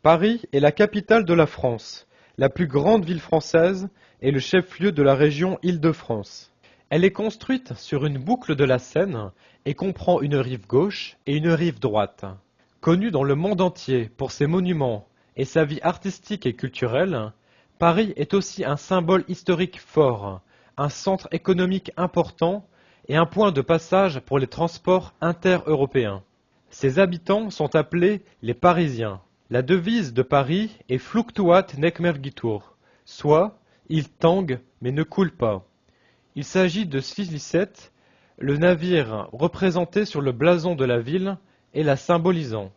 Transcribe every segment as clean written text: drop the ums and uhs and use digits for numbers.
Paris est la capitale de la France, la plus grande ville française et le chef-lieu de la région Île-de-France. Elle est construite sur une boucle de la Seine et comprend une rive gauche et une rive droite. Connue dans le monde entier pour ses monuments et sa vie artistique et culturelle, Paris est aussi un symbole historique fort, un centre économique important et un point de passage pour les transports inter-européens. Ses habitants sont appelés les Parisiens. La devise de Paris est Fluctuat nec mergitur, soit il tangue mais ne coule pas. Il s'agit de Silicette, le navire représenté sur le blason de la ville et la symbolisant.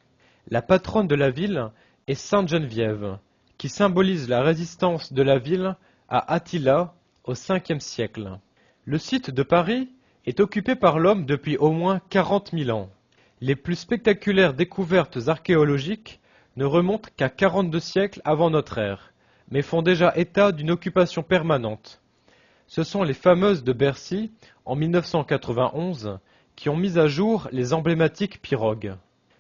La patronne de la ville est Sainte Geneviève, qui symbolise la résistance de la ville à Attila au Ve siècle. Le site de Paris est occupé par l'homme depuis au moins 40 000 ans. Les plus spectaculaires découvertes archéologiques ne remontent qu'à 42 siècles avant notre ère, mais font déjà état d'une occupation permanente. Ce sont les fameuses de Bercy, en 1991, qui ont mis à jour les emblématiques pirogues.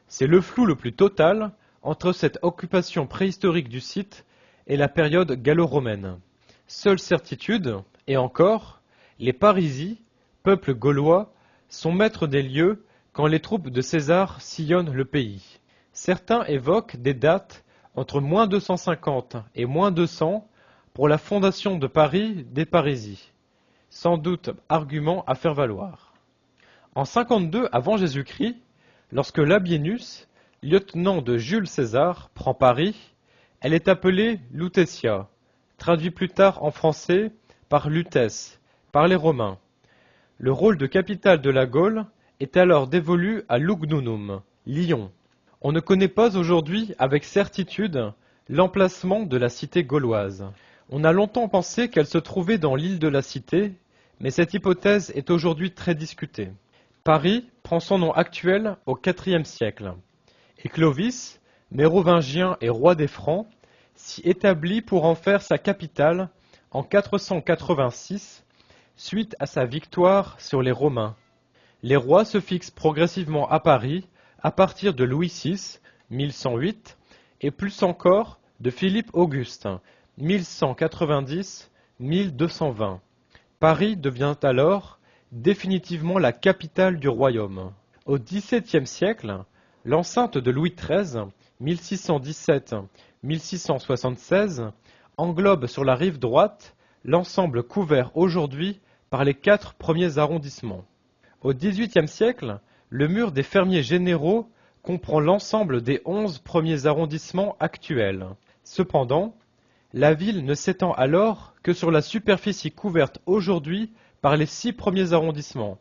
C'est le flou le plus total entre cette occupation préhistorique du site et la période gallo-romaine. Seule certitude, et encore, les Parisis, peuple gaulois, sont maîtres des lieux quand les troupes de César sillonnent le pays. Certains évoquent des dates entre moins 250 et moins 200 pour la fondation de Paris des Parisis. Sans doute argument à faire valoir. En 52 avant Jésus-Christ, lorsque Labienus, lieutenant de Jules César, prend Paris, elle est appelée Lutetia, traduit plus tard en français par Lutèce, par les Romains. Le rôle de capitale de la Gaule est alors dévolu à Lugdunum, Lyon. On ne connaît pas aujourd'hui avec certitude l'emplacement de la cité gauloise. On a longtemps pensé qu'elle se trouvait dans l'île de la Cité, mais cette hypothèse est aujourd'hui très discutée. Paris prend son nom actuel au IVe siècle, et Clovis, mérovingien et roi des Francs, s'y établit pour en faire sa capitale en 486, suite à sa victoire sur les Romains. Les rois se fixent progressivement à Paris à partir de Louis VI, 1108, et plus encore de Philippe Auguste, 1190-1220. Paris devient alors définitivement la capitale du royaume. Au XVIIe siècle, l'enceinte de Louis XIII, 1617-1676, englobe sur la rive droite l'ensemble couvert aujourd'hui par les 4 premiers arrondissements. Au XVIIIe siècle, le mur des fermiers généraux comprend l'ensemble des 11 premiers arrondissements actuels. Cependant, la ville ne s'étend alors que sur la superficie couverte aujourd'hui par les 6 premiers arrondissements,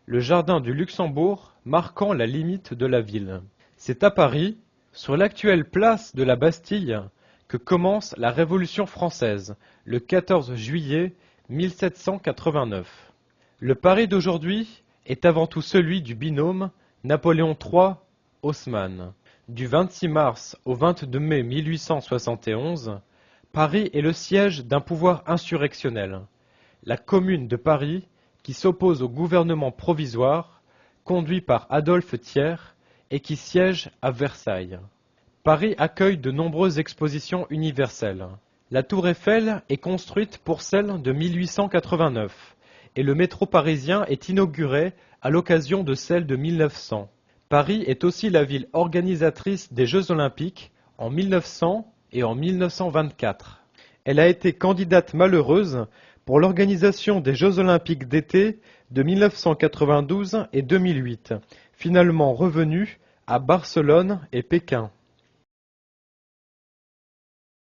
le jardin du Luxembourg marquant la limite de la ville. C'est à Paris, sur l'actuelle place de la Bastille, que commence la Révolution française, le 14 juillet 1789. Le Paris d'aujourd'hui est avant tout celui du binôme Napoléon III-Haussmann. Du 26 mars au 22 mai 1871, Paris est le siège d'un pouvoir insurrectionnel, la Commune de Paris, qui s'oppose au gouvernement provisoire, conduit par Adolphe Thiers, et qui siège à Versailles. Paris accueille de nombreuses expositions universelles. La Tour Eiffel est construite pour celle de 1889, et le métro parisien est inauguré à l'occasion de celle de 1900. Paris est aussi la ville organisatrice des Jeux Olympiques en 1900 et en 1924. Elle a été candidate malheureuse pour l'organisation des Jeux Olympiques d'été de 1992 et 2008, finalement revenue à Barcelone et Pékin.